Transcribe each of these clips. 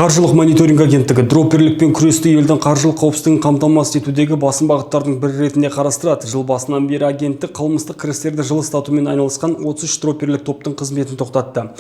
Қаржылық мониторинг агенттігі дроперлікпен күресті елдің қаржылық қауіпсіздігін қамтамасыз етудегі басым бағыттардың бірі ретінде қарастырады. Жыл басынан бері агенттік қылмыстық кірістерді жылыстатумен айналысқан 33 дроперлік топтың қызметін тоқтатты.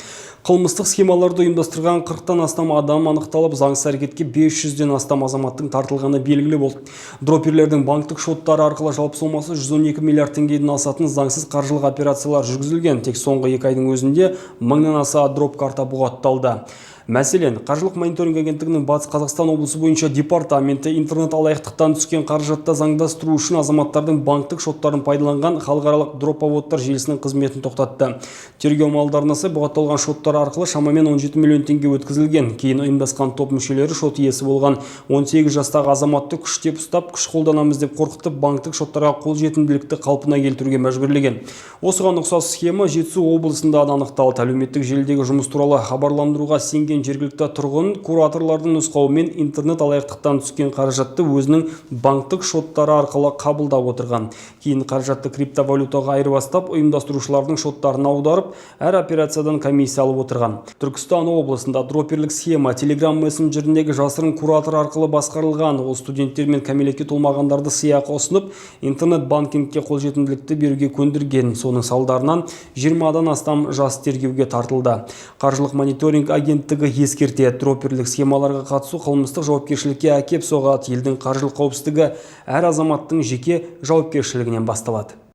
Қылмыстық схемаларды ұйымдастырған 40-тан астам адам анықталып, заңсыз әрекетке 500-ден астам азаматтың тартылғаны белгілі болды. Дроперлердің банктік шоттары арқылы жалпы сомасы 112 миллиард теңгеден асатын заңсыз қаржылық операциялар жүргізілген. Тек соңғы 2 айдың өзінде 1000-нан аса дроп карта бұғатталды. Мәселен, қаржылық мониторинг агенттігінің Батыс Қазақстан облысы бойынша департаменті интернет алаяқтықтан түскен қаражатты заңдастыру үшін азаматтардың банктік шоттарын пайдаланған халықаралық дроповодтар желісінің қызметін тоқтатты. Тергеу амалдарына сай бұғатталған шоттар арқылы шамамен 17 миллион теңге өткізілген. Кейін ұйымдасқан топ мүшелері шот иесі болған 18 жастағы азаматты күштеп ұстап, күш қолданамыз деп қорқытып, банктік шоттарға қолжетімділікті қалпына келтіруге мәжбүрлеген. Осыған ұқсас схема Жетісу облысында анықталды. Әлеуметтік желідегі жұмыс туралы хабарландыруға сенген жергілікті тұрғын кураторлардың нұсқауымен интернет алаяқтықтан түскен қаражатты өзінің банктік шоттары арқылы қабылдап отырған. Кейін қаражатты криптовалютаға айырбастап, ұйымдастырушылардың шоттарын аударып, әр операциядан комиссия алып отырған. Түркістан облысында дроперлік схема Telegram мессенджеріндегі жасырын куратор арқылы басқарылған. Ол студенттер мен кәмелетке толмағандарды сыйақы ұсынып, интернет банкингке қолжетімділікті беруге көндірген. Соның салдарынан 20-дан астам жас тергеуге тартылды. Қаржылық мониторинг агенттігі ескертеді, дроперлік схемаларға қатысу қылмыстық жауапкершілікке әкеп соғады. Елдің қаржылық қауіпсіздігі әр азаматтың жеке жауапкершілігінен басталады.